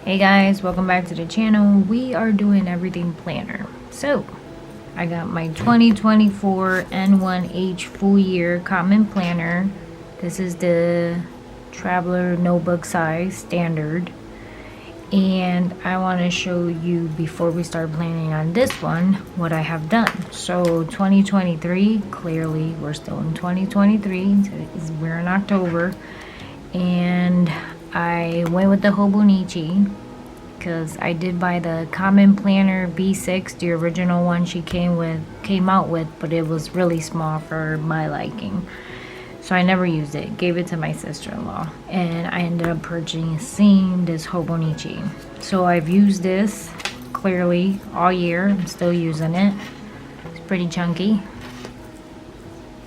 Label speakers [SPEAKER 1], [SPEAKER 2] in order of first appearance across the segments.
[SPEAKER 1] Hey guys, welcome back to the channel. We are doing everything planner. So I got my 2024 N1H full year common planner. This is the traveler notebook size standard, and I want to show you before we start planning on this one what I have done. So 2023, clearly we're still in 2023, so we're in October, and I went with the Hobonichi because I did buy the Common Planner B6, the original one she came out with, but it was really small for my liking. So I never used it. Gave it to my sister-in-law, and I ended up purchasing this Hobonichi. So I've used this clearly all year. I'm still using it. It's pretty chunky.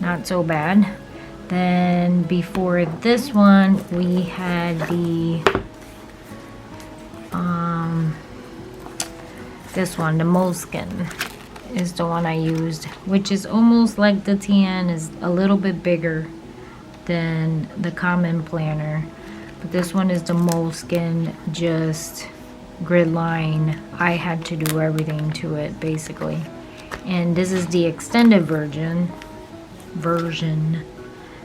[SPEAKER 1] Not so bad. Then before this one, we had the this one, the Moleskin is the one I used, which is almost like the TN, is a little bit bigger than the Common Planner, but this one is the Moleskin, just grid line. I had to do everything to it basically, and this is the extended version.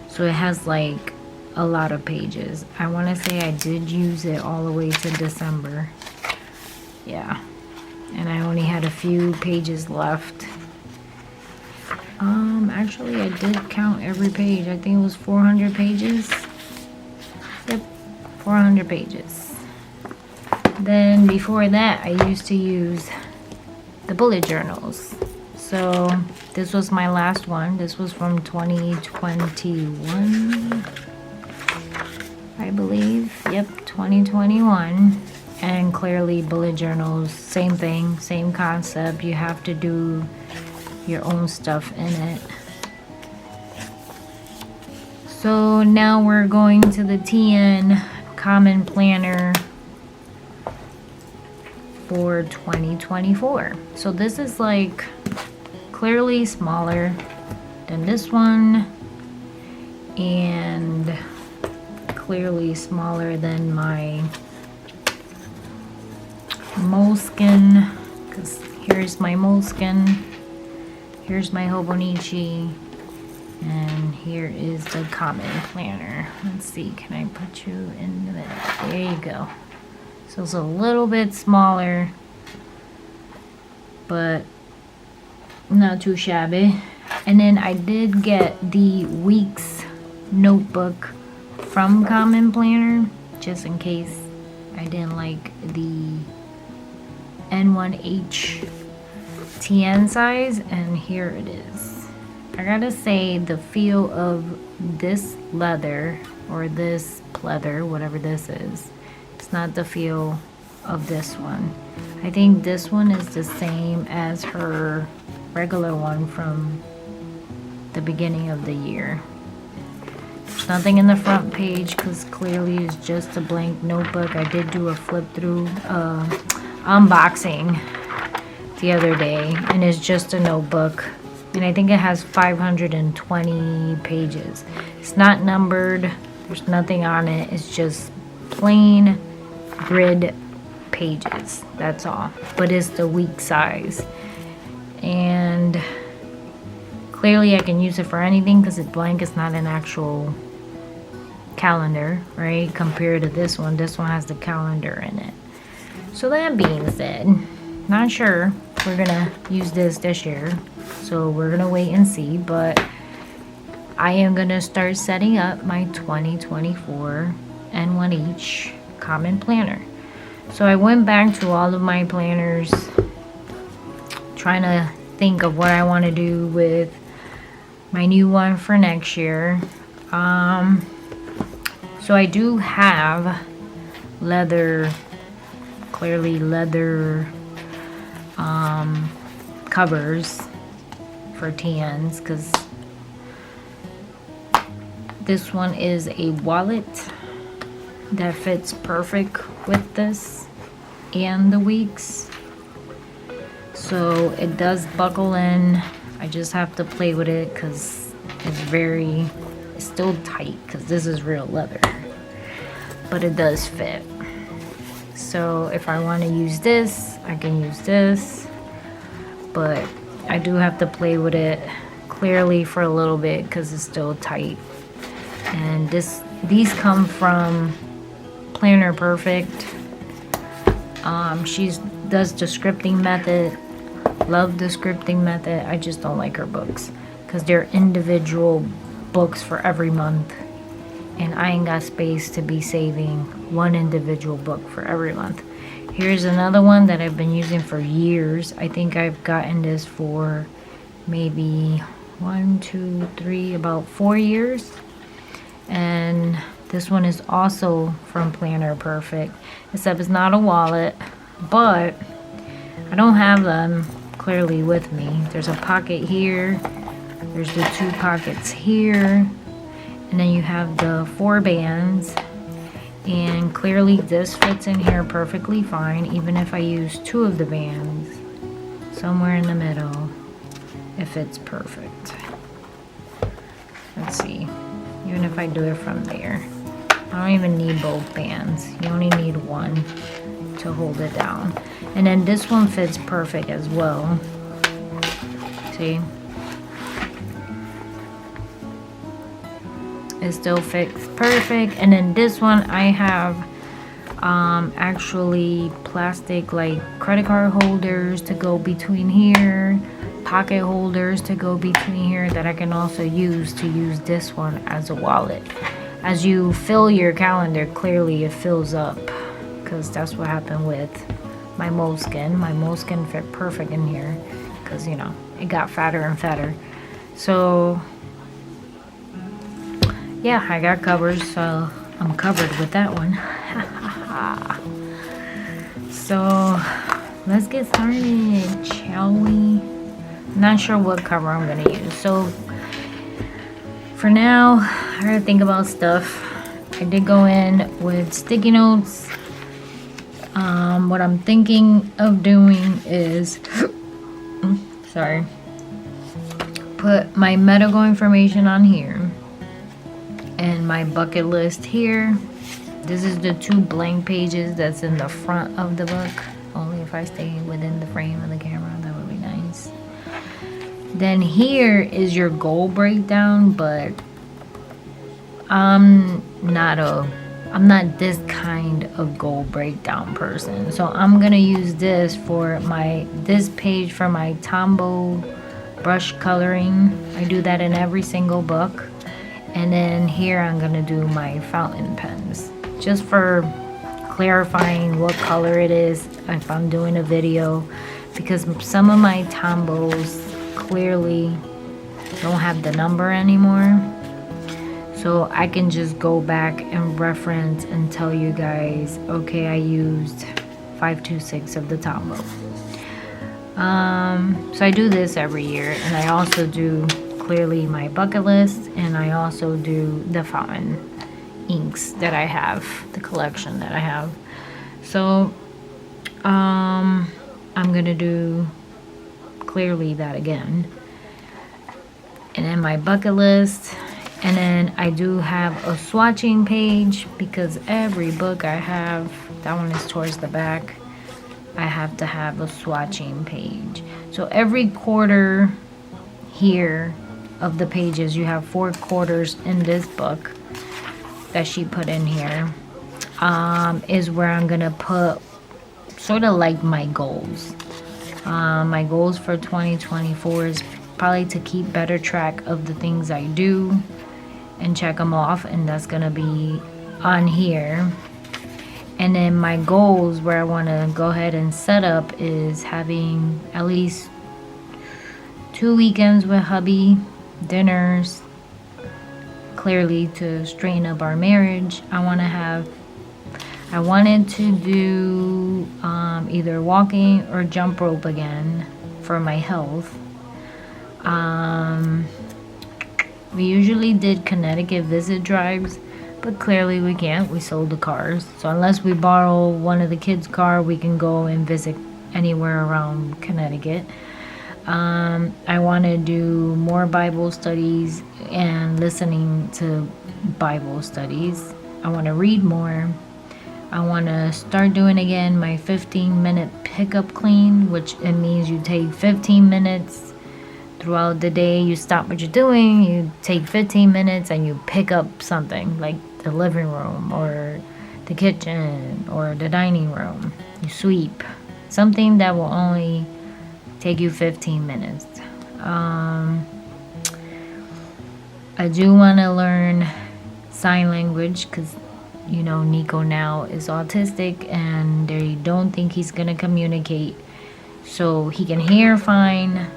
[SPEAKER 1] So it has like a lot of pages. I want to say I did use it all the way to December. Yeah. And I only had a few pages left. Actually I did count every page. I think it was 400 pages. Yep, 400 pages. Then before that, I used to use the bullet journals. So this was my last one. This was from 2021, I believe. Yep, 2021. And clearly bullet journals, same thing, same concept. You have to do your own stuff in it. So now we're going to the TN Common Planner for 2024. So this is like clearly smaller than this one, and clearly smaller than my Moleskin, because here's my Moleskin, here's my Hobonichi, and here is the Common Planner. Let's see, can I put you in the middle? There you go. So it's a little bit smaller, but not too shabby. And then I did get the weeks notebook from Common Planner, just in case I didn't like the N1H TN size, and here it is. I gotta say, the feel of this leather, or this pleather, whatever this is, it's not the feel of this one. I think this one is the same as her regular one from the beginning of the year. There's nothing in the front page because clearly it's just a blank notebook. I did do a flip through unboxing the other day, and it's just a notebook, and I think it has 520 pages. It's not numbered, there's nothing on it, it's just plain grid pages, that's all, but it's the week size. And clearly I can use it for anything because it's blank. It's not an actual calendar, right? Compared to this one has the calendar in it. So that being said, not sure we're gonna use this year, so we're gonna wait and see, but I am gonna start setting up my 2024 N1H Common Planner. So I went back to all of my planners, trying to think of what I want to do with my new one for next year. So I do have clearly leather covers for TNs, because this one is a wallet that fits perfect with this and the weeks. So it does buckle in. I just have to play with it because it's still tight because this is real leather, but it does fit. So if I want to use this, I can use this, but I do have to play with it clearly for a little bit because it's still tight. And these come from Planner Perfect. She does the scripting method. Love the scripting method. I just don't like her books because they're individual books for every month, and I ain't got space to be saving one individual book for every month. Here's another one that I've been using for years. I think I've gotten this for maybe 1, 2, 3, about 4 years. And this one is also from Planner Perfect, except it's not a wallet, but I don't have them clearly with me. There's a pocket here, there's the 2 pockets here, and then you have the 4 bands, and clearly this fits in here perfectly fine, even if I use 2 of the bands. Somewhere in the middle, it fits perfect. Let's see, even if I do it from there, I don't even need both bands. You only need one to hold it down. And then this one fits perfect as well. See? It still fits perfect. And then this one I have actually plastic like credit card holders to go between here, pocket holders to go between here that I can also use to use this one as a wallet. As you fill your calendar, clearly it fills up, because that's what happened with my moleskin. My moleskin fit perfect in here because, you know, it got fatter and fatter. So yeah, I got covers, so I'm covered with that one. So let's get started, shall we? Not sure what cover I'm gonna use. So for now, I gotta think about stuff. I did go in with sticky notes. What I'm thinking of doing is, sorry, put my medical information on here and my bucket list here. This is the 2 blank pages that's in the front of the book. Only if I stay within the frame of the camera, that would be nice. Then here is your goal breakdown, but I'm not this kind of goal breakdown person. So I'm gonna use this for this page for my Tombow brush coloring. I do that in every single book. And then here I'm gonna do my fountain pens, just for clarifying what color it is if I'm doing a video, because some of my Tombows clearly don't have the number anymore. So I can just go back and reference and tell you guys, okay, I used 526 of the Tombow. So I do this every year, and I also do clearly my bucket list, and I also do the fountain inks that I have, the collection that I have. So I'm gonna do clearly that again, and then my bucket list. And then I do have a swatching page, because every book I have, that one is towards the back, I have to have a swatching page. So every quarter here of the pages, you have 4 quarters in this book that she put in here, is where I'm gonna put sort of like my goals. My goals for 2024 is probably to keep better track of the things I do and check them off, and that's gonna be on here. And then my goals, where I want to go ahead and set up, is having at least 2 weekends with hubby, dinners, clearly to straighten up our marriage. I wanted to do either walking or jump rope again for my health. We usually did Connecticut visit drives, but clearly we can't. We sold the cars. So unless we borrow one of the kids' car, we can go and visit anywhere around Connecticut. I want to do more Bible studies and listening to Bible studies. I want to read more. I want to start doing again my 15-minute pickup clean, which it means you take 15 minutes throughout the day. You stop what you're doing, you take 15 minutes and you pick up something like the living room or the kitchen or the dining room. You sweep something that will only take you 15 minutes. I do want to learn sign language because you know, Nico now is autistic and they don't think he's gonna communicate. So he can hear fine.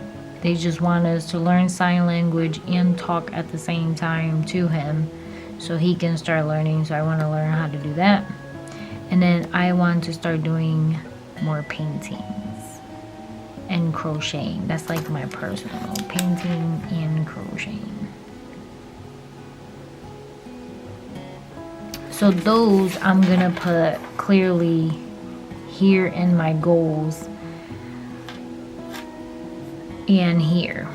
[SPEAKER 1] They just want us to learn sign language and talk at the same time to him so he can start learning. So I want to learn how to do that. And then I want to start doing more paintings and crocheting. That's like my personal painting and crocheting. So those I'm gonna put clearly here in my goals and here.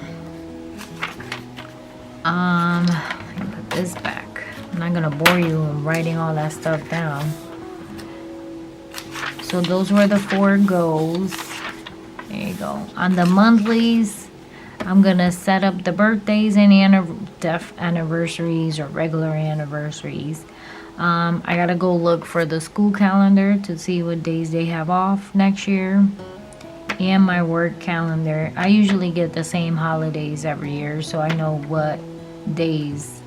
[SPEAKER 1] Let me put this back. I'm not gonna bore you in writing all that stuff down. So those were the 4 goals. There you go. On the monthlies, I'm gonna set up the birthdays and death anniversaries or regular anniversaries. I gotta go look for the school calendar to see what days they have off next year, and my work calendar. I usually get the same holidays every year, so I know what days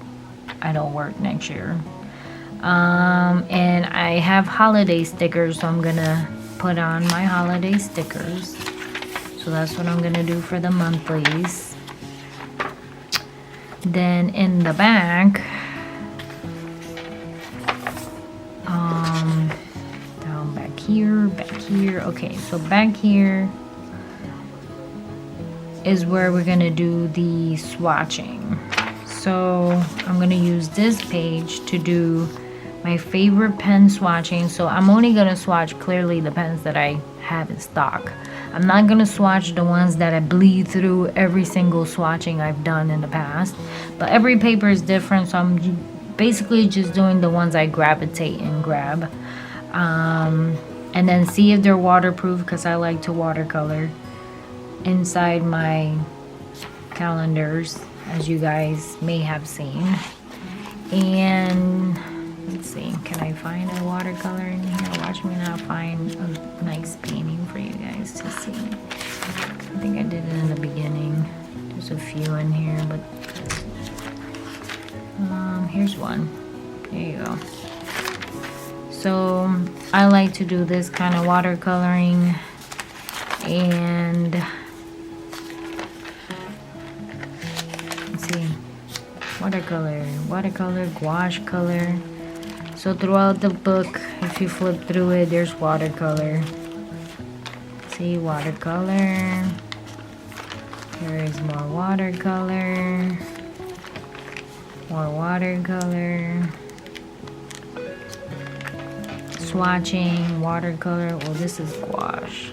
[SPEAKER 1] I don't work next year. And I have holiday stickers, so I'm gonna put on my holiday stickers. So that's what I'm gonna do for the monthlies. Then in the back, down back here. Okay, so back here is where we're gonna do the swatching. So I'm gonna use this page to do my favorite pen swatching. So I'm only gonna swatch clearly the pens that I have in stock. I'm not gonna swatch the ones that I bleed through every single swatching I've done in the past, but every paper is different, so I'm basically just doing the ones I gravitate and grab, and then see if they're waterproof, because I like to watercolor inside my calendars, as you guys may have seen. And let's see, can I find a watercolor in here? Watch me now find a nice painting for you guys to see. I think I did it in the beginning. There's a few in here, but here's one. There you go. So I like to do this kind of watercoloring, and let's see, watercolor, gouache color. So throughout the book, if you flip through it, there's watercolor. See, watercolor. There is more watercolor. More watercolor. Swatching, watercolor. Well, this is gouache.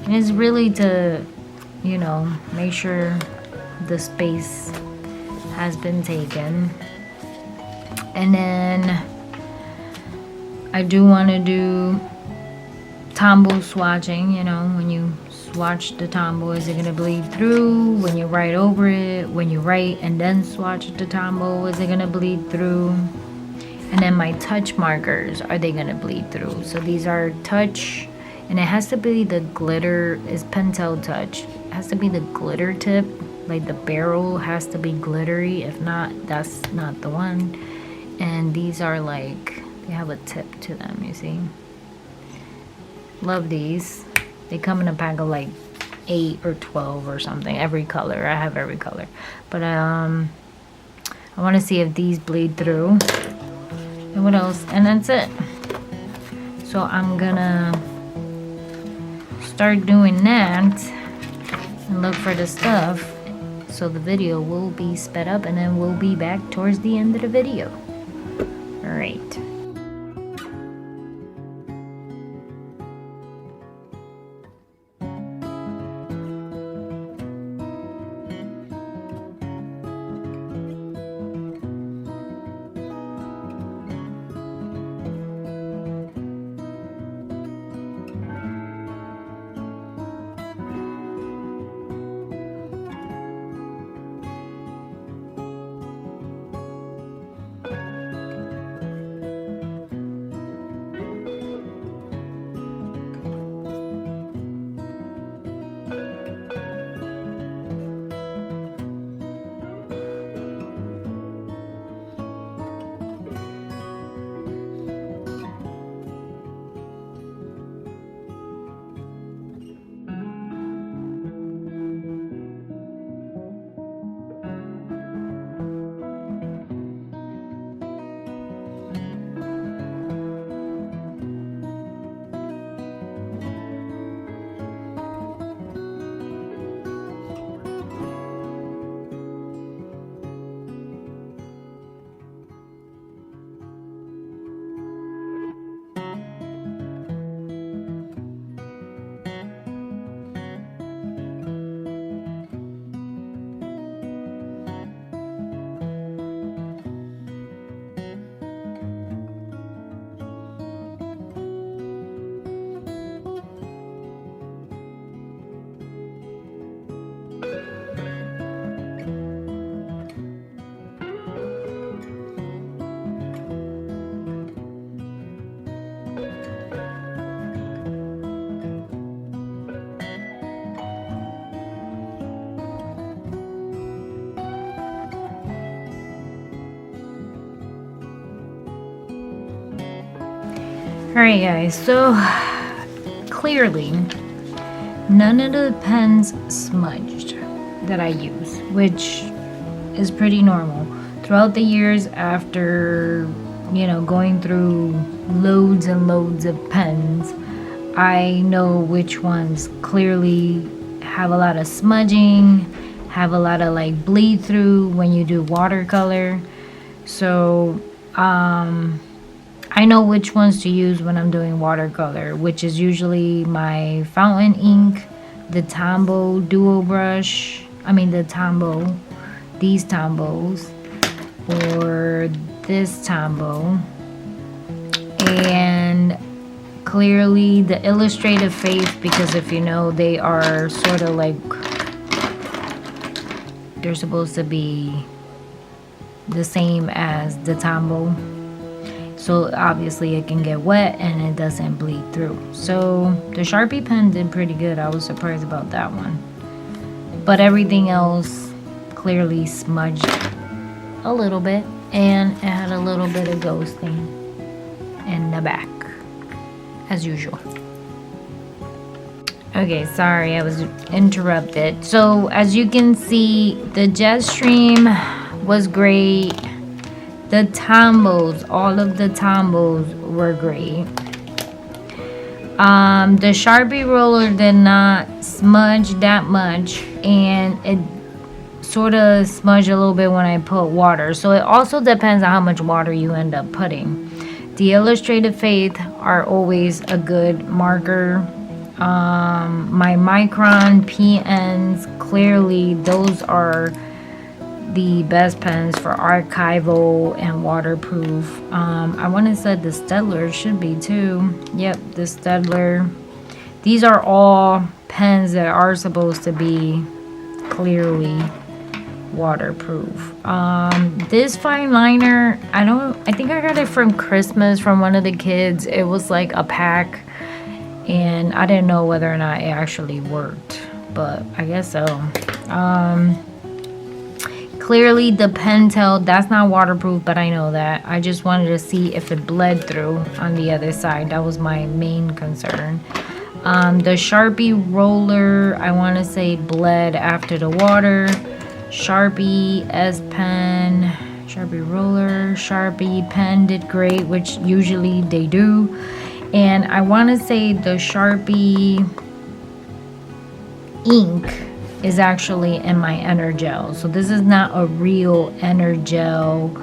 [SPEAKER 1] And it's really to, you know, make sure the space has been taken. And then I do want to do tombow swatching. You know, when you swatch the tombow, is it going to bleed through? When you write over it, when you write and then swatch the tombow, is it going to bleed through? And then my touch markers, are they going to bleed through? So these are touch, and it has to be the glitter, is Pentel Touch. It has to be the glitter tip, like the barrel has to be glittery. If not, that's not the one. And these are like, they have a tip to them, you see. Love these. They come in a pack of like 8 or 12 or something, every color. I have every color, but I want to see if these bleed through. And what else? And that's it. So I'm gonna start doing that and look for the stuff, so the video will be sped up, and then we'll be back towards the end of the video. All right. Alright guys, so clearly none of the pens smudged that I use, which is pretty normal. Throughout the years after, going through loads and loads of pens, I know which ones clearly have a lot of smudging, have a lot of like bleed through when you do watercolor. So I know which ones to use when I'm doing watercolor, which is usually my fountain ink, the Tombow duo brush, these Tombos, or this Tombow, and clearly the Illustrated Faith, because if you know, they are sort of like, they're supposed to be the same as the Tombow. So obviously it can get wet and it doesn't bleed through. So the Sharpie pen did pretty good. I was surprised about that one. But everything else clearly smudged a little bit, and it had a little bit of ghosting in the back, as usual. Okay, sorry, I was interrupted. So as you can see, the Jetstream was great. The Tombows, all of the Tombows were great. The Sharpie roller did not smudge that much, and it sort of smudged a little bit when I put water. So it also depends on how much water you end up putting. The Illustrated Faith are always a good marker. My Micron PNs, clearly those are the best pens for archival and waterproof. I want to say the Staedtler should be too. Yep, the Staedtler. These are all pens that are supposed to be clearly waterproof. This fine liner, I think I got it from Christmas from one of the kids. It was like a pack, and I didn't know whether or not it actually worked, but I guess so. Clearly the Pentel, that's not waterproof, but I know that. I just wanted to see if it bled through on the other side. That was my main concern. The Sharpie roller, I want to say bled after the water. Sharpie S Pen, Sharpie roller, Sharpie pen did great, which usually they do. And I want to say the Sharpie ink is actually in my Energel. So this is not a real Energel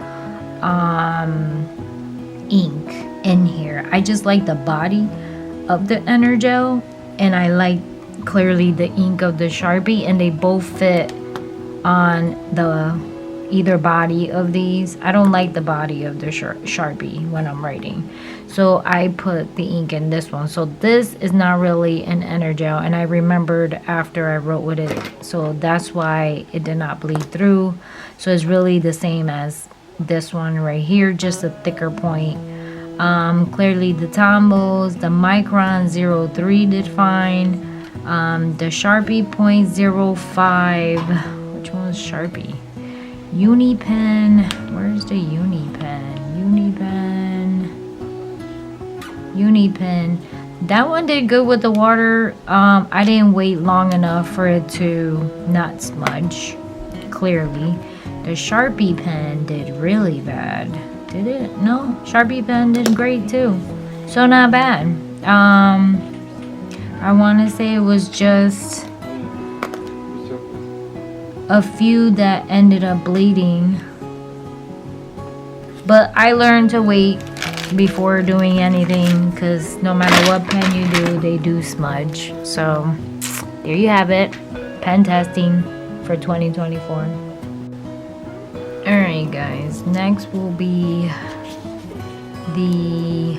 [SPEAKER 1] ink in here. I just like the body of the Energel, and I like clearly the ink of the Sharpie, and they both fit on the either body of these. I don't like the body of the Sharpie when I'm writing, so I put the ink in this one. So this is not really an Energel, and I remembered after I wrote with it, so that's why it did not bleed through. So it's really the same as this one right here, just a thicker point. Clearly the Tombows, the Micron 03 did fine. The Sharpie .05, which one was Sharpie? Unipen, where's the Unipen? Unipen. That one did good with the water. I didn't wait long enough for it to not smudge, clearly. The Sharpie pen did really bad. Did it? No, Sharpie pen did great too. So not bad. I want to say it was just a few that ended up bleeding, but I learned to wait before doing anything, because no matter what pen you do, they do smudge. So there you have it, pen testing for 2024. Alright guys, next will be the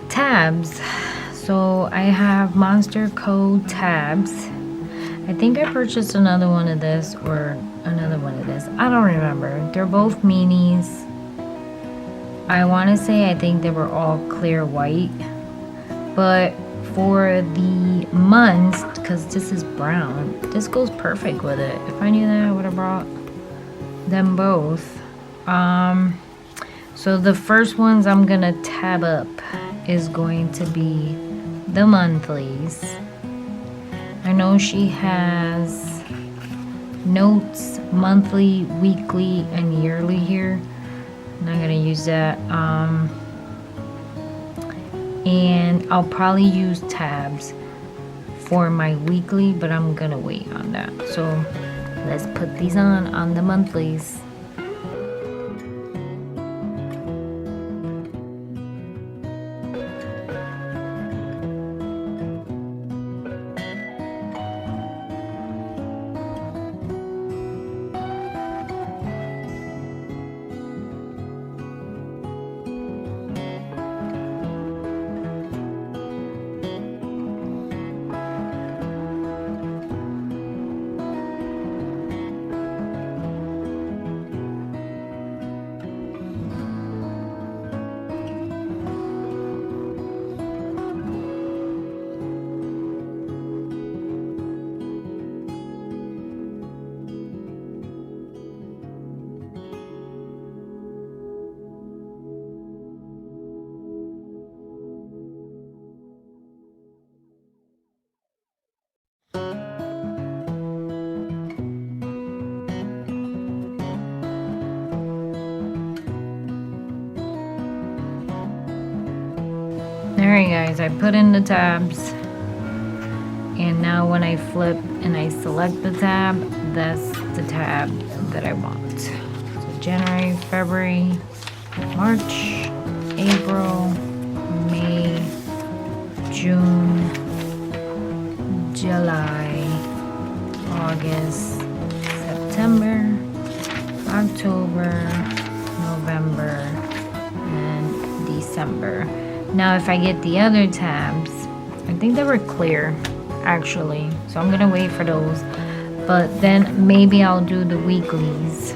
[SPEAKER 1] tabs. So I have Monster Co tabs. I think I purchased another one of this or another one of this. I don't remember. They're both minis. I want to say I think they were all clear white. But for the months, because this is brown, this goes perfect with it. If I knew that, I would have brought them both. So the first ones I'm gonna tab up is going to be the monthlies. I know she has notes monthly, weekly, and yearly here. I'm not gonna use that. And I'll probably use tabs for my weekly, but I'm gonna wait on that. So let's put these on the monthlies. Alright guys, I put in the tabs, and now when I flip and I select the tab, that's the tab that I want. So January, February, March, April, May, June, July, August, September, October, November, and December. Now if I get the other tabs, I think they were clear actually, so I'm gonna wait for those, but then maybe I'll do the weeklies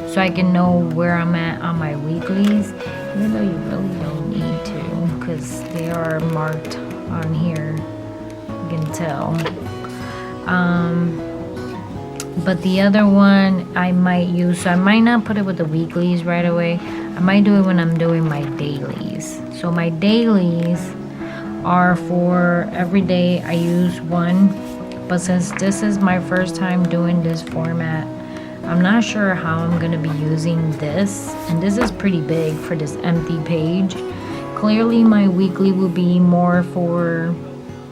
[SPEAKER 1] so I can know where I'm at on my weeklies, even though you really don't need to because they are marked on here, you can tell. But the other one I might use, so I might not put it with the weeklies right away. I might do it when I'm doing my dailies. So my dailies are for every day I use one, but since this is my first time doing this format, I'm not sure how I'm gonna be using this, and this is pretty big for this empty page. Clearly my weekly will be more for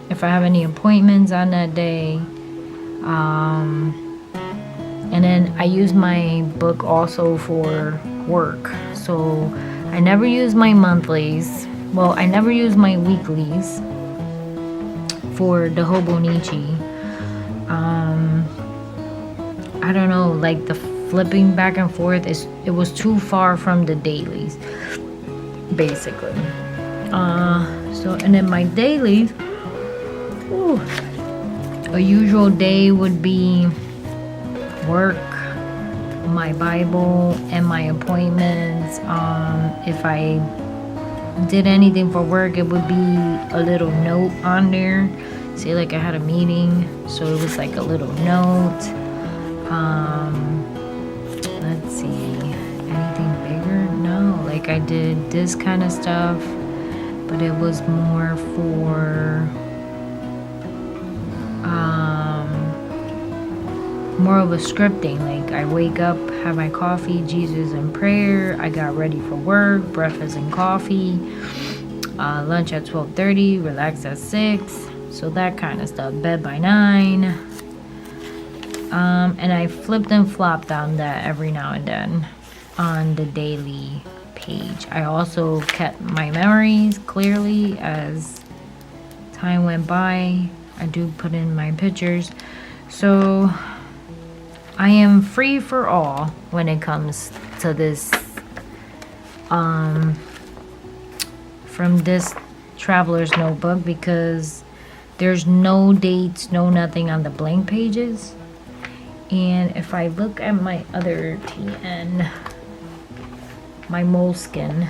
[SPEAKER 1] if I have any appointments on that day. And then I use my book also for work. So I never use my monthlies. Well, I never use my weeklies for the Hobonichi. I don't know, like the flipping back and forth it was too far from the dailies, basically. So and then my dailies, a usual day would be work, my Bible, and my appointments. If I did anything for work, it would be a little note on there. Say like I had a meeting, so it was like a little note. Let's see, anything bigger? No, like I did this kind of stuff, but it was more for more of a scripting. Like I wake up, have my coffee, Jesus and prayer, I got ready for work, breakfast and coffee, lunch at 12:30, relax at 6, so that kind of stuff, bed by 9. And I flipped and flopped on that every now and then on the daily page. I also kept my memories clearly as time went by. I do put in my pictures, so I am free for all when it comes to this from this traveler's notebook, because there's no dates, no nothing on the blank pages. And if I look at my other TN, my moleskin,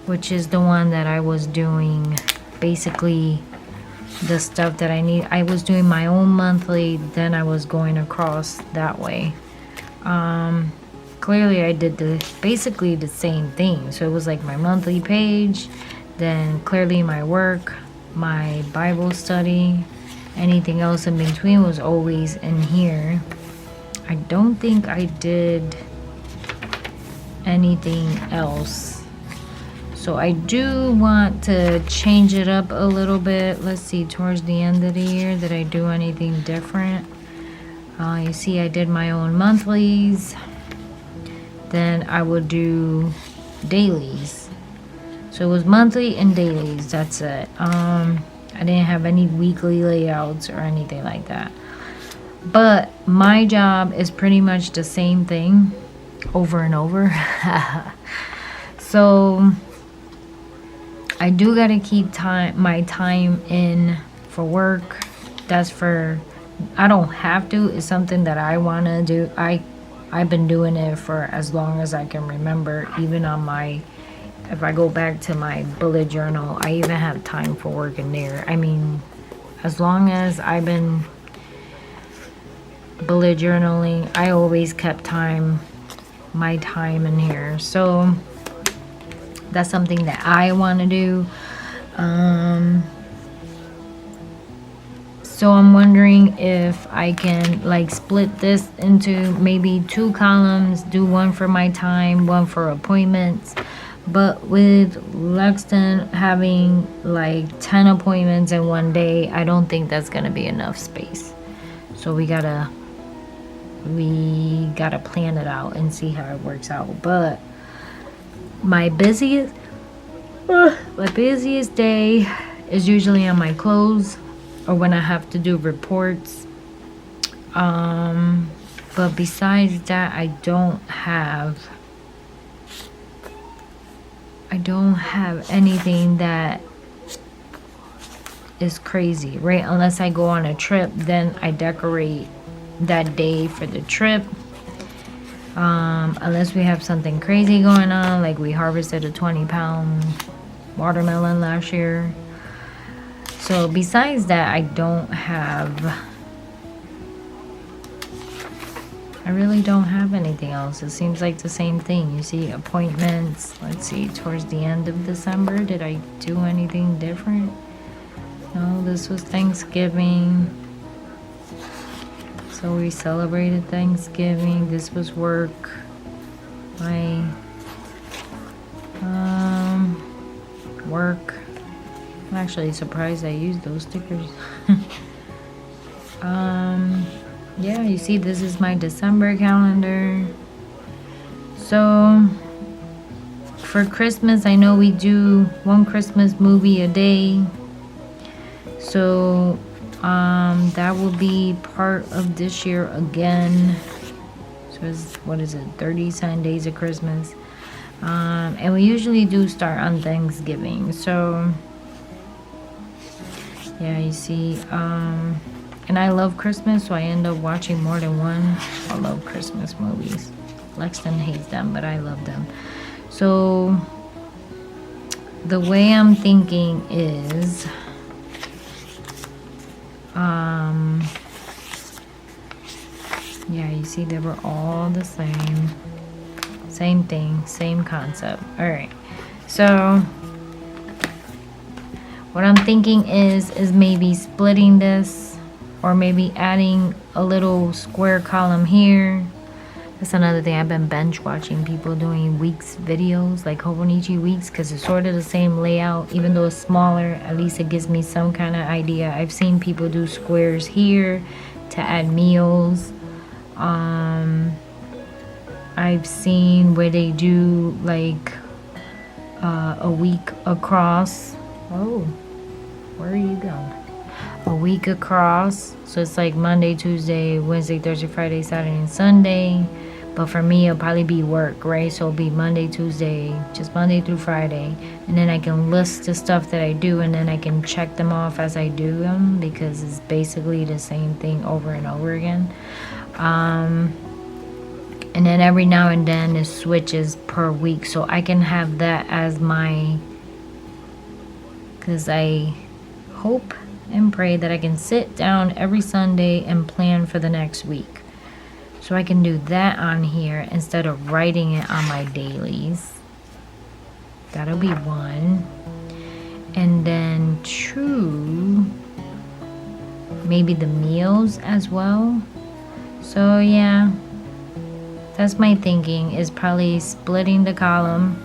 [SPEAKER 1] which is the one that I was doing basically the stuff that I need. I was doing my own monthly, then I was going across that way. clearly I did basically the same thing. So it was like my monthly page, then clearly my work, my Bible study, anything else in between was always in here. I don't think I did anything else. So I do want to change it up a little bit. Let's see, towards the end of the year, did I do anything different? You see I did my own monthlies. Then I would do dailies. So it was monthly and dailies, that's it. I didn't have any weekly layouts or anything like that. But my job is pretty much the same thing over and over. So I do gotta keep my time in for work. That's for, I don't have to. It's something that I wanna do. I've been doing it for as long as I can remember. Even on my, if I go back to my bullet journal, I even have time for work in there. I mean, as long as I've been bullet journaling, I always kept my time in here. So that's something that I want to do. So I'm wondering if I can like split this into maybe 2 columns, do one for my time, one for appointments. But with Lexton having like 10 appointments in one day, I don't think that's gonna be enough space. So we gotta plan it out and see how it works out. But my busiest day is usually on my close or when I have to do reports. But besides that, I don't have anything that is crazy, right? Unless I go on a trip, then I decorate that day for the trip. Unless we have something crazy going on, like we harvested a 20-pound watermelon last year. So besides that, I really don't have anything else. It seems like the same thing. You see appointments. Let's see, towards the end of December, did I do anything different? No, this was Thanksgiving. So we celebrated Thanksgiving. This was work. My work. I'm actually surprised I used those stickers. Yeah, you see this is my December calendar. So for Christmas, I know we do one Christmas movie a day. So that will be part of this year again. So it's, what is it, 37 days of Christmas. And we usually do start on Thanksgiving. So yeah, you see, and I love Christmas, so I end up watching more than one. I love Christmas movies. Lexton hates them, but I love them. So the way I'm thinking is, yeah, you see they were all the same thing, same concept. All right, so what I'm thinking is maybe splitting this, or maybe adding a little square column here. That's another thing. I've been bench watching people doing weeks videos, like Hobonichi weeks, because it's sort of the same layout. Even though it's smaller, at least it gives me some kind of idea. I've seen people do squares here to add meals. I've seen where they do like a week across. Oh, where are you going? A week across. So it's like Monday, Tuesday, Wednesday, Thursday, Friday, Saturday, and Sunday. But for me, it'll probably be work, right? So it'll be Monday, Tuesday, just Monday through Friday. And then I can list the stuff that I do, and then I can check them off as I do them, because it's basically the same thing over and over again. And then every now and then it switches per week. So I can have that as my, because I hope and pray that I can sit down every Sunday and plan for the next week. So I can do that on here instead of writing it on my dailies. That'll be 1. And then 2, maybe the meals as well. So yeah, that's my thinking, is probably splitting the column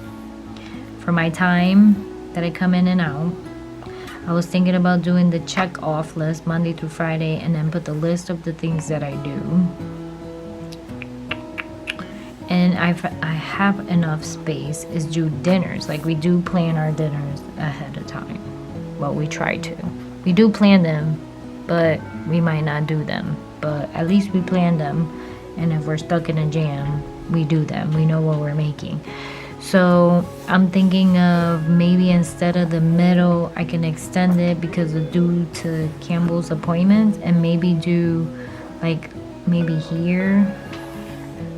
[SPEAKER 1] for my time that I come in and out. I was thinking about doing the check off list Monday through Friday, and then put the list of the things that I do. And I have enough space is do dinners. Like, we do plan our dinners ahead of time. Well, we try to. We do plan them, but we might not do them. But at least we plan them. And if we're stuck in a jam, we do them. We know what we're making. So I'm thinking of maybe instead of the middle, I can extend it because of due to Campbell's appointments, and maybe do like maybe here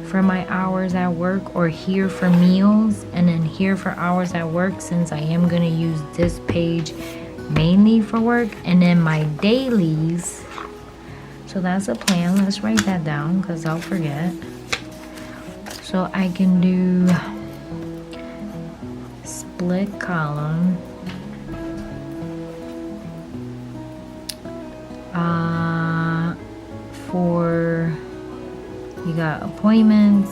[SPEAKER 1] for my hours at work, or here for meals, and then here for hours at work, since I am going to use this page mainly for work, and then my dailies. So that's a plan. Let's write that down because I'll forget. So I can do split column, for, you got appointments,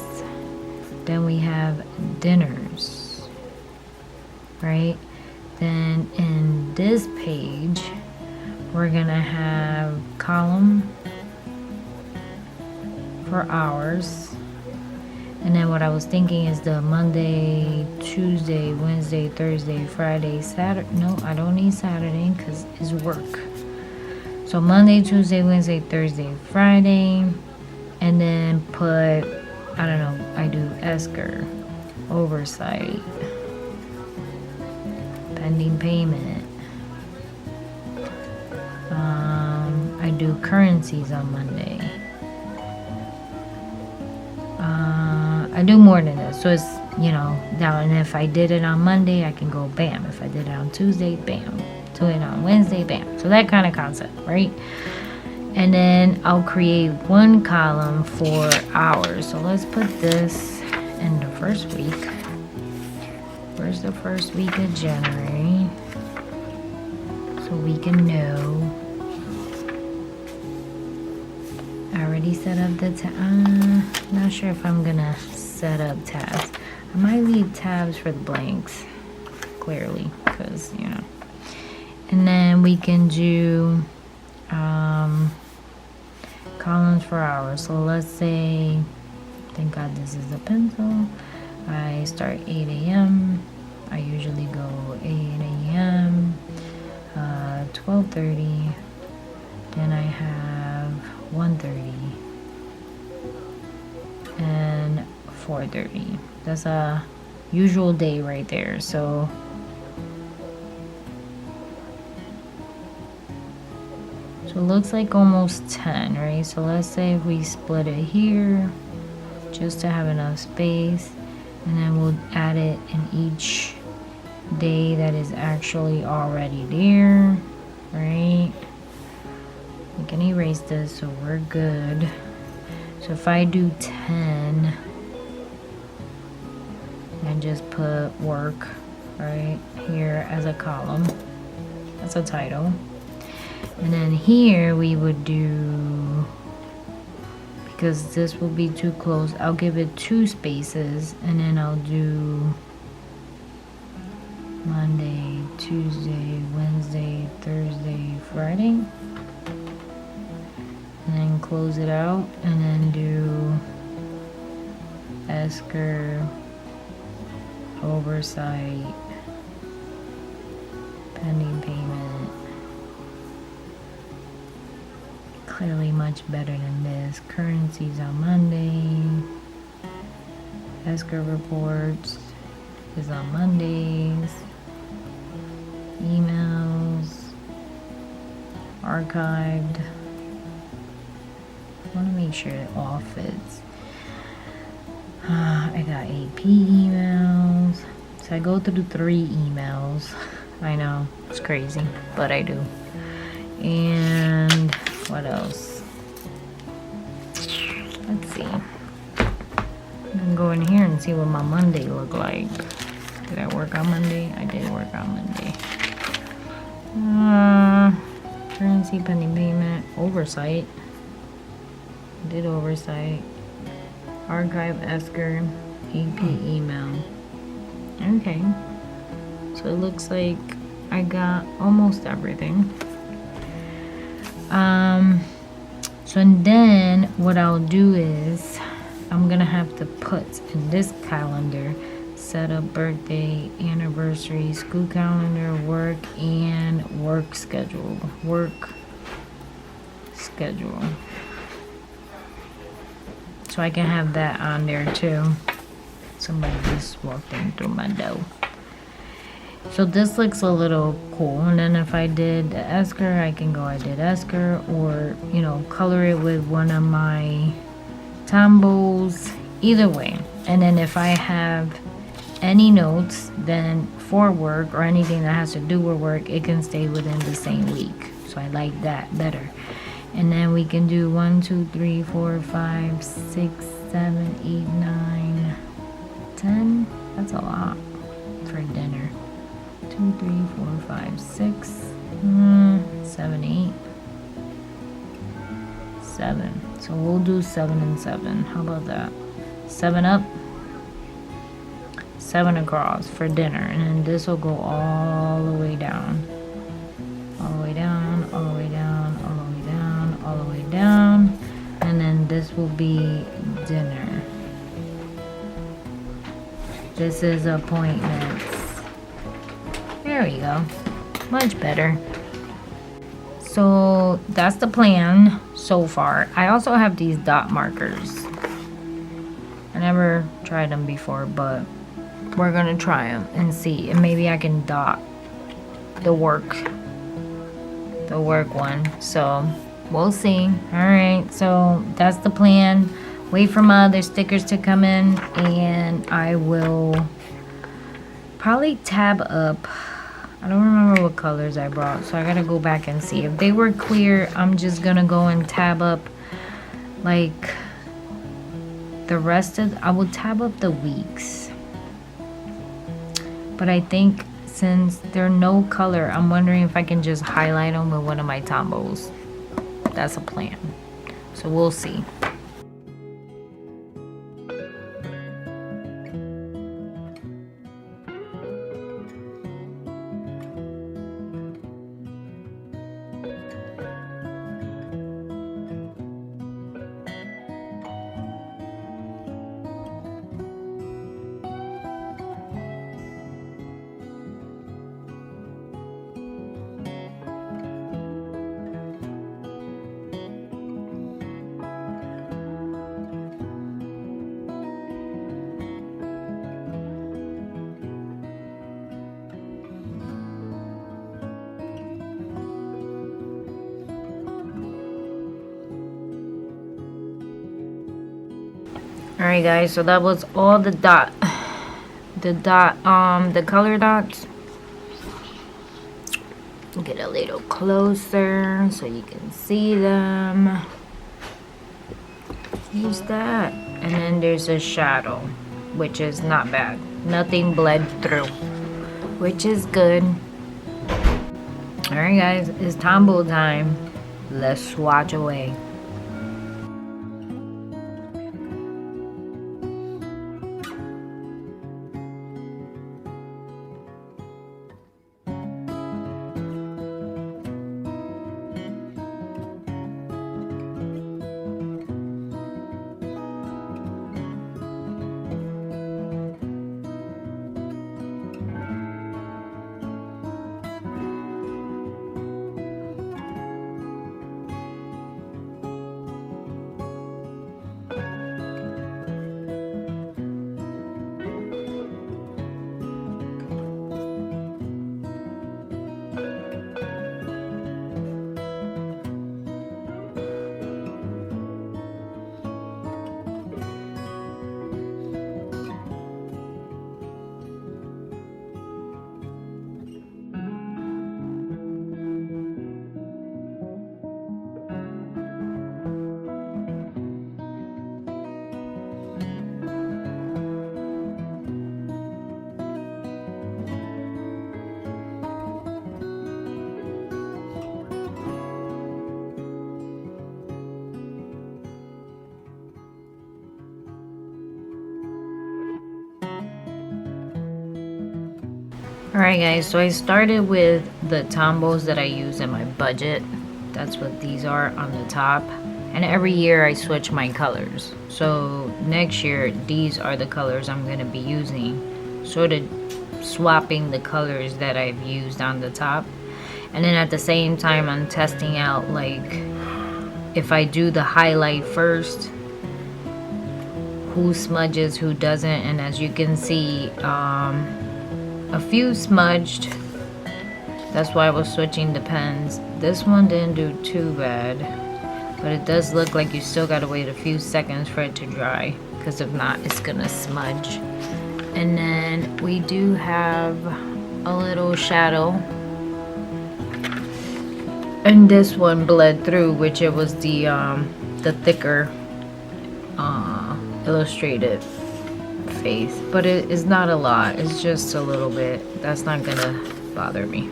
[SPEAKER 1] then we have dinners, right? Then in this page, we're gonna have column for hours. And then what I was thinking is the Monday, Tuesday, Wednesday, Thursday, Friday, Saturday. No, I don't need Saturday because it's work. So Monday, Tuesday, Wednesday, Thursday, Friday. And then put, I don't know, I do Esker, oversight, pending payment. I do currencies on Monday. I do more than this, so it's, you know, down. And if I did it on Monday, I can go bam. If I did it on Tuesday, bam. Do it on Wednesday, bam. So that kind of concept, right? And then I'll create one column for hours. So let's put this in the first week. Where's the first week of January? So we can know. I already set up the not sure if I'm gonna set up tabs. I might leave tabs for the blanks, clearly, because, you know. And then we can do columns for hours. So let's say, thank God this is a pencil. I start 8 a.m. I usually go 8 a.m. 12:30. Then I have 1:30 and 4:30. That's a usual day right there. So it looks like almost 10, right? So let's say if we split it here just to have enough space, and then we'll add it in each day that is actually already there, right? We can erase this, so we're good. So if I do 10 and just put work right here as a column, that's a title. And then here we would do, because this will be too close, I'll give it 2 spaces, and then I'll do Monday, Tuesday, Wednesday, Thursday, Friday. And then close it out, and then do Esker, oversight, pending payment. Clearly much better than this. Currencies on Monday. Esker reports is on Mondays. Emails archived. I want to make sure it all fits. I got AP emails. So I go through 3 emails. I know, it's crazy, but I do. And what else? let's see. I'm go in here and see what my Monday look like. Did I work on Monday? I did work on Monday. Currency, pending payment, oversight. Did oversight. Archive, Esker, AP, email. Okay. So it looks like I got almost everything. So and then what I'll do is I'm gonna have to put in this calendar, set up birthday, anniversary, school calendar, work, and work schedule. So I can have that on there too. Somebody just walked in through my door. So this looks a little cool. And then if I did the Esker, I can go I did Esker, or, you know, color it with one of my Tombos. Either way. And then if I have any notes, then for work or anything that has to do with work, it can stay within the same week. So I like that better. And then we can do 1, 2, 3, 4, 5, 6, 7, 8, 9, 10. That's a lot for dinner. 2, 3, 4, 5, 6, 7, 8, 7. So we'll do 7 and 7. How about that? 7 up, 7 across for dinner. And then this will go all the way down. All the way down, all the way down, all the way down, all the way down. And then this will be dinner. This is appointments. There we go. Much better. So that's the plan so far. I also have these dot markers. I never tried them before, but we're gonna try them and see. And maybe I can dot the work one. So we'll see. Alright, so that's the plan. Wait for my other stickers to come in, and I will probably tab up. I don't remember what colors I brought, so I gotta go back and see. If they were clear, I'm just gonna go and tab up like the rest of, I will tab up the weeks. But I think since they're no color, I'm wondering if I can just highlight them with one of my Tombos. That's a plan. So we'll see. Alright guys, so that was all the color dots. Get a little closer so you can see them. Use that. And then there's a shadow, which is not bad. Nothing bled through, which is good. Alright guys, it's Tombo time. Let's swatch away. Alright guys, so I started with the tombos that I use in my budget. That's what these are on the top. And every year I switch my colors. So next year, these are the colors I'm going to be using. Sort of swapping the colors that I've used on the top. And then at the same time, I'm testing out, like, if I do the highlight first, who smudges, who doesn't. And as you can see, a few smudged. That's why I was switching the pens. This one didn't do too bad, but it does look like you still gotta wait a few seconds for it to dry, because if not, it's gonna smudge. And then we do have a little shadow, and this one bled through, which it was the thicker illustrated face, but it is not a lot. It's just a little bit. That's not gonna bother me.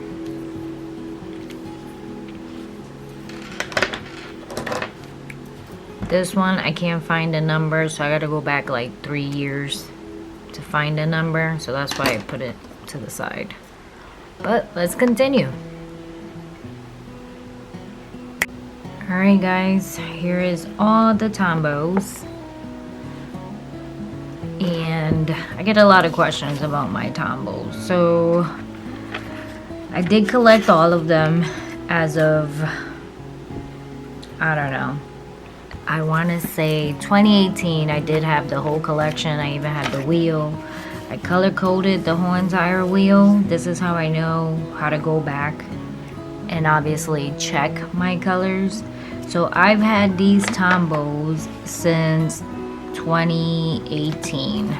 [SPEAKER 1] This one I can't find a number, so I gotta go back like 3 years to find a number, so that's why I put it to the side. But let's continue. Alright guys, here is all the tombos. And I get a lot of questions about my tombos. So I did collect all of them as of, I don't know, I want to say 2018. I did have the whole collection. I even had the wheel. I color coded the whole entire wheel. This is how I know how to go back and obviously check my colors. So I've had these tombos since 2018.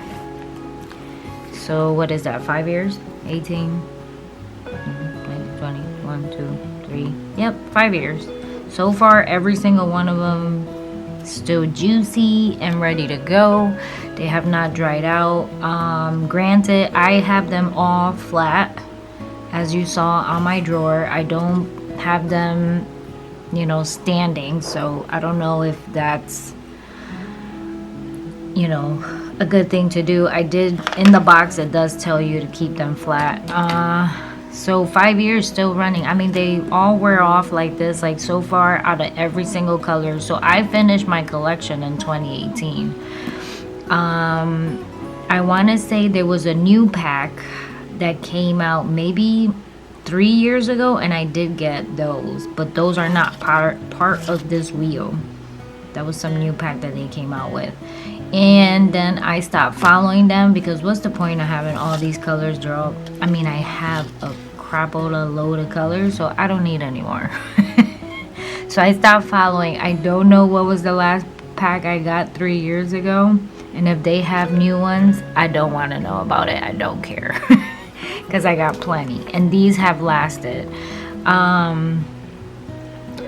[SPEAKER 1] So what is that, 5 years? 18, 20, 1, 2, 3. Yep, 5 years. So far, every single one of them still juicy and ready to go. They have not dried out. Granted, I have them all flat, as you saw on my drawer. I don't have them, you know, standing, so I don't know if that's, you know, a good thing to do. I did, in the box it does tell you to keep them flat. So 5 years still running. I mean, they all wear off like this, like so far out of every single color. So I finished my collection in 2018. I want to say there was a new pack that came out maybe 3 years ago, and I did get those, but those are not part of this wheel. That was some new pack that they came out with. And then I stopped following them, because what's the point of having all these colors draw? I mean, I have a crap load of colors, so I don't need any more. So I stopped following. I don't know what was the last pack I got 3 years ago, and if they have new ones, I don't want to know about it. I don't care, because I got plenty, and these have lasted.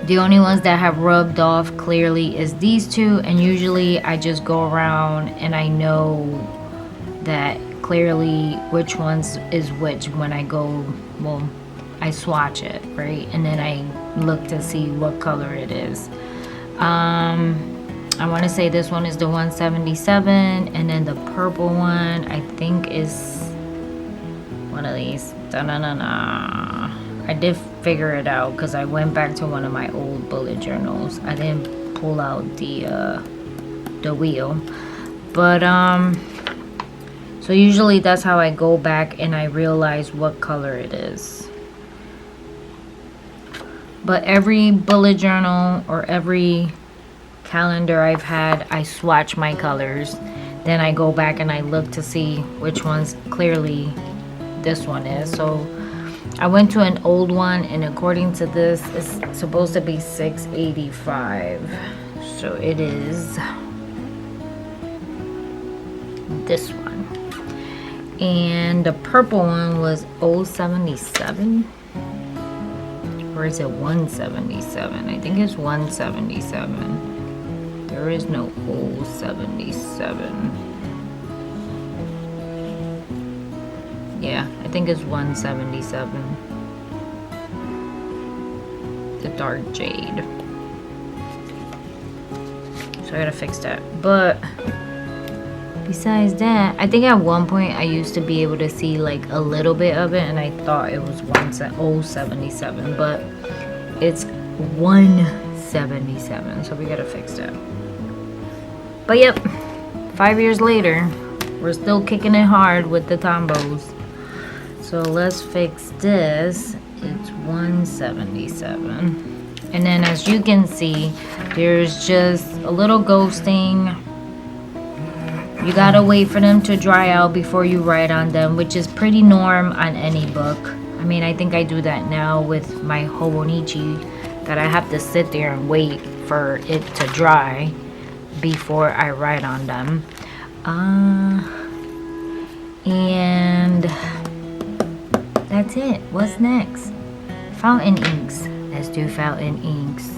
[SPEAKER 1] The only ones that have rubbed off clearly is these two, and usually I just go around and I know that clearly which ones is which when I go, well, I swatch it, right? And then I look to see what color it is. I want to say this one is the 177, and then the purple one I think is one of these. Da-na-na-na. I did figure it out because I went back to one of my old bullet journals. I didn't pull out the wheel, but so usually that's how I go back and I realize what color it is. But every bullet journal or every calendar I've had, I swatch my colors. Then I go back and I look to see which ones clearly this one is. So I went to an old one, and according to this, it's supposed to be 685. So it is this one. And the purple one was 077. Or is it 177? I think it's 177. There is no 077. Yeah, I think it's 177. The dark jade. So I gotta fix that. But Besides that, I think at one point I used to be able to see like a little bit of it, and I thought it was 077, but it's 177, so we gotta fix that. But yep, 5 years later, we're still kicking it hard with the combos. So let's fix this. It's 177. And then as you can see, there's just a little ghosting. You gotta wait for them to dry out before you write on them, which is pretty norm on any book. I mean, I think I do that now with my Hobonichi, that I have to sit there and wait for it to dry before I write on them. And that's it. What's next? Fountain inks. Let's do fountain inks.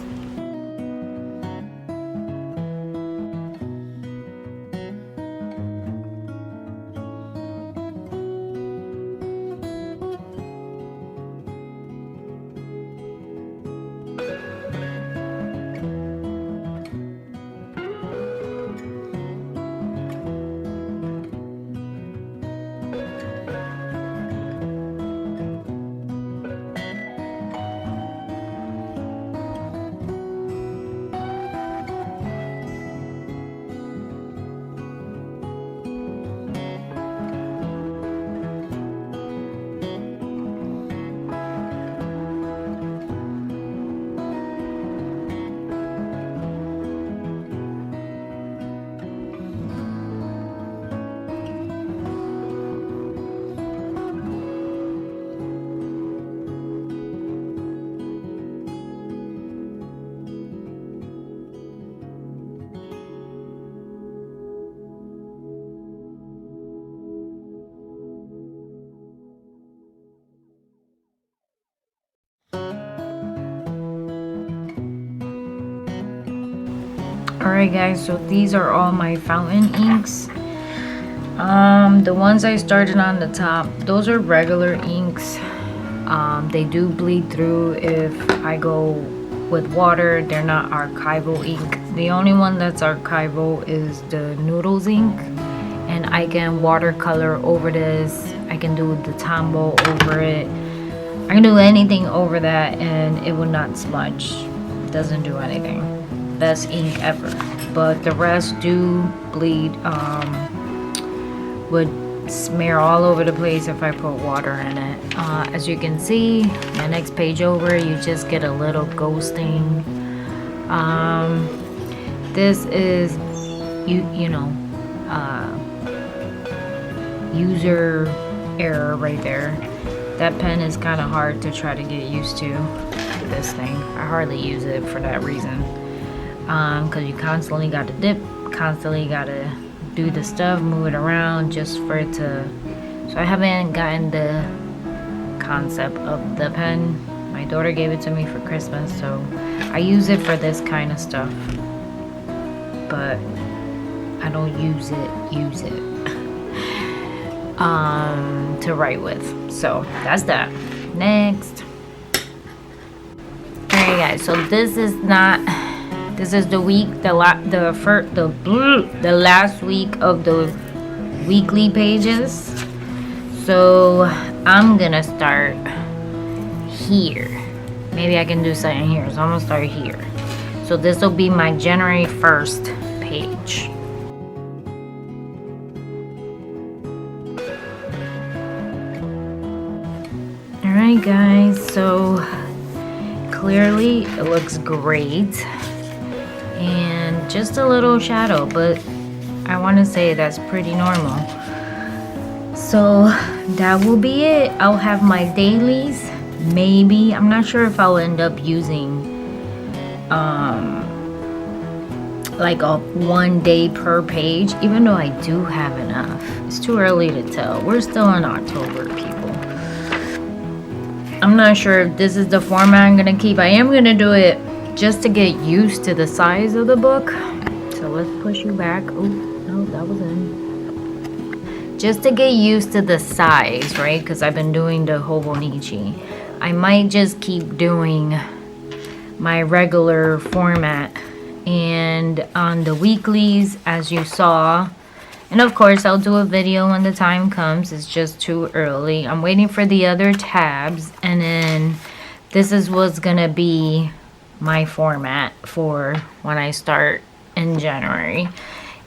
[SPEAKER 1] Alright guys, so these are all my fountain inks. The ones I started on the top, those are regular inks. They do bleed through if I go with water. They're not archival ink. The only one that's archival is the Noodles ink, and I can watercolor over this. I can do the Tombow over it. I can do anything over that and it will not smudge. It doesn't do anything. Best ink ever. But the rest do bleed, would smear all over the place if I put water in it. As you can see, my next page over, you just get a little ghosting. This is user error right there. That pen is kind of hard to try to get used to, this thing. I hardly use it for that reason. Because you constantly got to dip, constantly got to do the stuff, move it around just for it to... So I haven't gotten the concept of the pen. My daughter gave it to me for Christmas, so I use it for this kind of stuff. But I don't use it to write with. So that's that. Next. Alright guys, so this is the week, the last week of the weekly pages. So I'm gonna start here. Maybe I can do something here. So I'm gonna start here. So this will be my January 1st page. Alright guys, so clearly it looks great. And just a little shadow, but I want to say that's pretty normal. So that will be it. I'll have my dailies. Maybe, I'm not sure if I'll end up using like a 1 day per page, even though I do have enough. It's too early to tell. We're still in October, people. I'm not sure if this is the format I'm gonna keep. I am gonna do it just to get used to the size of the book. So let's push you back. Oh, no, that was in. Just to get used to the size, right? Because I've been doing the Hobonichi. I might just keep doing my regular format. And on the weeklies, as you saw, And of course, I'll do a video when the time comes. It's just too early. I'm waiting for the other tabs. And then this is what's going to be my format for when I start in January.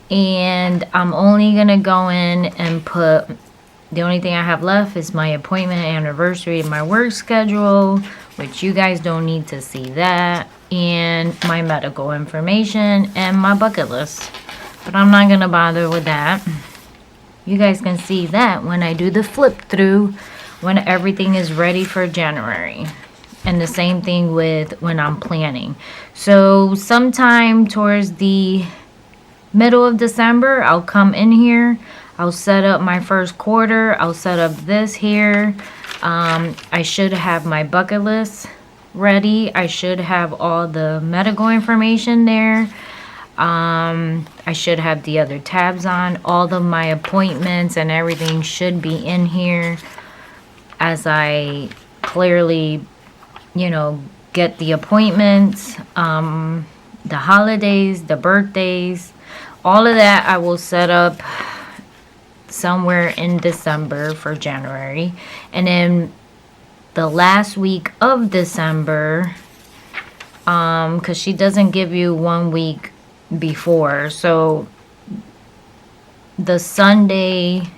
[SPEAKER 1] And I'm only going to go in and put... The only thing I have left is my appointment anniversary, my work schedule, which you guys don't need to see that, and my medical information and my bucket list. But I'm not going to bother with that. You guys can see that when I do the flip through, when everything is ready for January. And the same thing with when I'm planning. So sometime towards the middle of December, I'll come in here. I'll set up my first quarter. I'll set up this here. I should have my bucket list ready. I should have all the medical information there. I should have the other tabs on. All of my appointments and everything should be in here as I clearly, you know, get the appointments, the holidays, the birthdays, all of that I will set up somewhere in December for January. And then the last week of December, because she doesn't give you 1 week before, so the Sunday,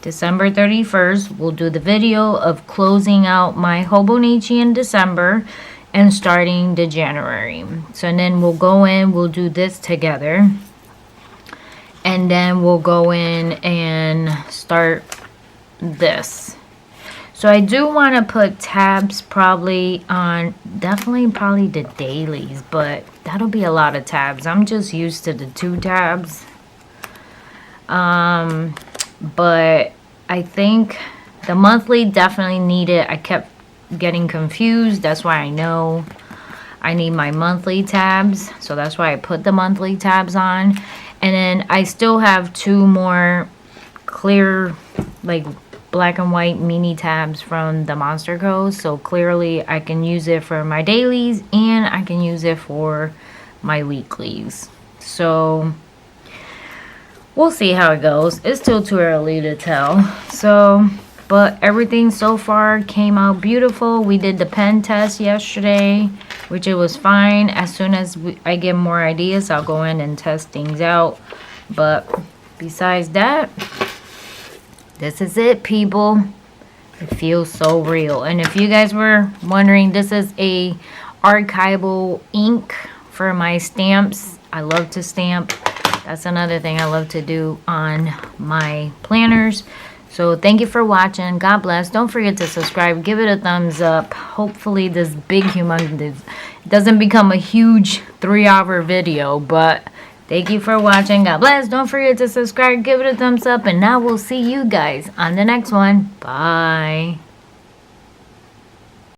[SPEAKER 1] December 31st, we'll do the video of closing out my Hobonichi in December and starting the January. So and then we'll go in, we'll do this together. And then we'll go in and start this. So I do want to put tabs probably on, definitely probably the dailies, but that'll be a lot of tabs. I'm just used to the 2 tabs. But I think the monthly definitely need it. I kept getting confused. That's why I know I need my monthly tabs. So that's why I put the monthly tabs on. And then I still have 2 more clear, like black and white mini tabs from the Monster Co. So clearly I can use it for my dailies and I can use it for my weeklies. So we'll see how it goes. It's still too early to tell. So, but everything so far came out beautiful. We did the pen test yesterday, which it was fine. As soon as I get more ideas, I'll go in and test things out. But besides that, this is it, people. It feels so real. And if you guys were wondering, this is a archival ink for my stamps. I love to stamp. That's another thing I love to do on my planners. So thank you for watching. God bless. Don't forget to subscribe. Give it a thumbs up. Hopefully this big humongous doesn't become a huge 3-hour video. But thank you for watching. God bless. Don't forget to subscribe. Give it a thumbs up. And now we'll see you guys on the next one. Bye.